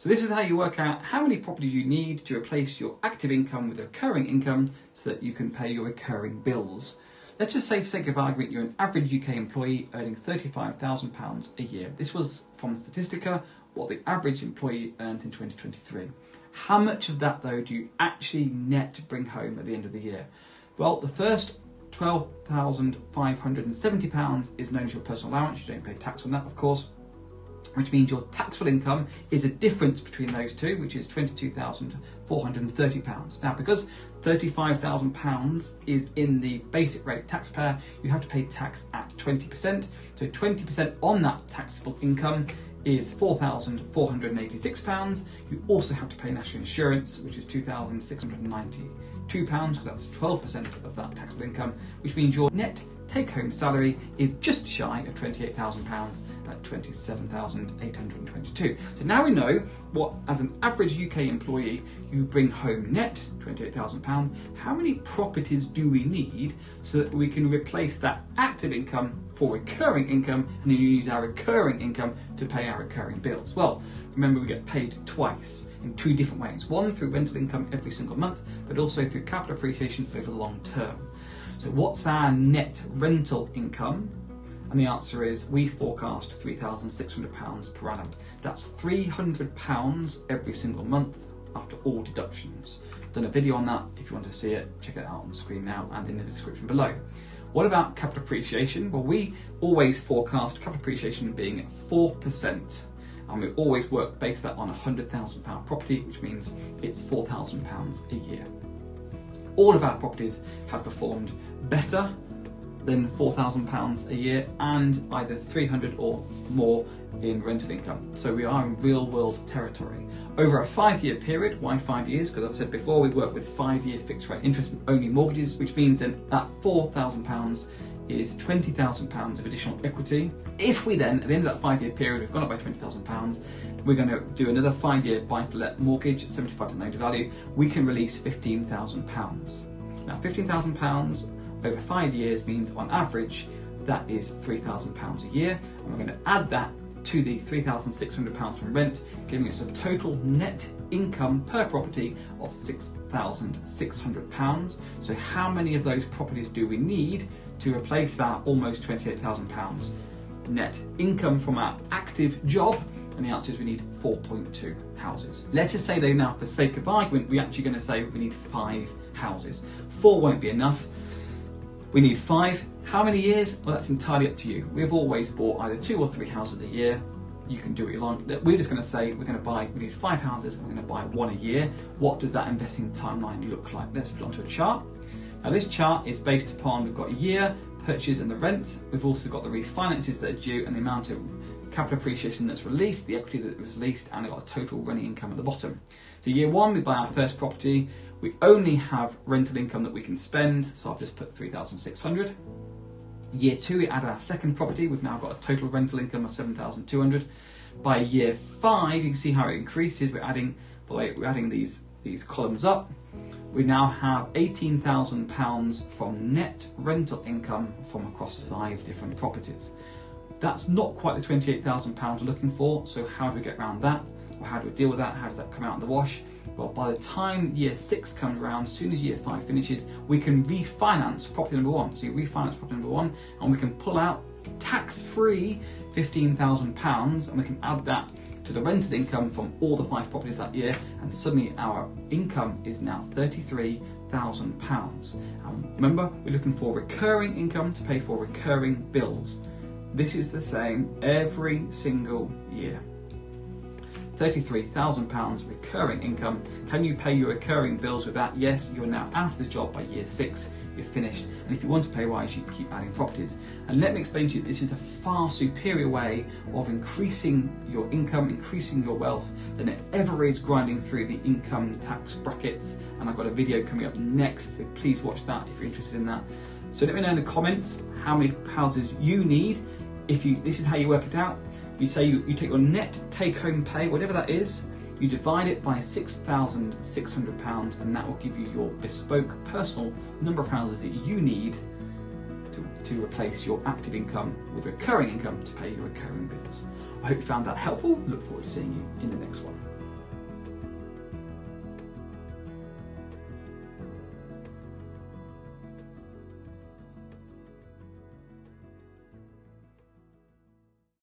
So this is how you work out how many properties you need to replace your active income with recurring income so that you can pay your recurring bills. Let's just say, for sake of argument, you're an average UK employee earning £35,000 a year. This was from Statistica, what the average employee earned in 2023. How much of that, though, do you actually net bring home at the end of the year? Well, the first £12,570 is known as your personal allowance. You don't pay tax on that, of course, which means your taxable income is a difference between those two, which is £22,430. Now, because £35,000 is in the basic rate taxpayer, you have to pay tax at 20%. So 20% on that taxable income is £4,486. You also have to pay national insurance, which is £2,692, because that's 12% of that taxable income, which means your net take-home salary is just shy of £28,000 at £27,822. So now we know what, as an average UK employee, you bring home net £28,000. How many properties do we need so that we can replace that active income for recurring income, and then you use our recurring income to pay our recurring bills? Well, remember, we get paid twice in two different ways. One through rental income every single month, but also through capital appreciation over the long term. So what's our net rental income? And the answer is we forecast £3,600 per annum. That's £300 every single month after all deductions. I've done a video on that. If you want to see it, check it out on the screen now and in the description below. What about capital appreciation? Well, we always forecast capital appreciation being 4%. And we always work based that on a £100,000 property, which means it's £4,000 a year. All of our properties have performed better than £4,000 a year and either 300 or more in rental income. So we are in real world territory. Over a 5-year period, why 5 years? Because I've said before, we work with 5-year fixed rate interest only mortgages, which means then that £4,000 is £20,000 of additional equity. If we then, at the end of that 5-year period, we've gone up by £20,000, we're going to do another 5-year buy-to-let mortgage at 75% loan to value, we can release £15,000. Now, £15,000 over 5 years means, on average, that is £3,000 a year, and we're going to add that to the £3,600 from rent, giving us a total net income per property of £6,600. So how many of those properties do we need to replace that almost £28,000 net income from our active job? And the answer is we need 4.2 houses. Let's just say though, now for sake of argument, we're actually going to say we need 5 houses. 4 won't be enough. We need 5. How many years? Well, that's entirely up to you. We've always bought either 2 or 3 houses a year. You can do what you like. We're just going to say we need 5 houses and we're going to buy 1 a year. What does that investing timeline look like? Let's put it onto a chart. Now this chart is based upon, we've got a year, purchase and the rent. We've also got the refinances that are due and the amount of capital appreciation that's released, the equity that was released, and we've got a total running income at the bottom. So year 1, we buy our first property. We only have rental income that we can spend, so I've just put 3,600. Year 2, we add our second property. We've now got a total rental income of 7,200. By year 5, you can see how it increases. We're adding these columns up. We now have £18,000 from net rental income from across 5 different properties. That's not quite the £28,000 we're looking for, so how do we get around that? Or how do we deal with that? How does that come out in the wash? Well, by the time year 6 comes around, as soon as year 5 finishes, we can refinance property number 1. So you refinance property number 1 and we can pull out tax-free £15,000 and we can add that to the rented income from all the 5 properties that year, and suddenly our income is now £33,000. Remember, we're looking for recurring income to pay for recurring bills. This is the same every single year. £33,000 recurring income. Can you pay your recurring bills with that? Yes, you're now out of the job by year 6, you're finished. And if you want to pay rise, you can keep adding properties. And let me explain to you, this is a far superior way of increasing your income, increasing your wealth, than it ever is grinding through the income tax brackets. And I've got a video coming up next, so please watch that if you're interested in that. So let me know in the comments how many houses you need. This is how you work it out. You say you take your net take-home pay, whatever that is, you divide it by £6,600, and that will give you your bespoke personal number of houses that you need to replace your active income with recurring income to pay your recurring bills. I hope you found that helpful. Look forward to seeing you in the next one.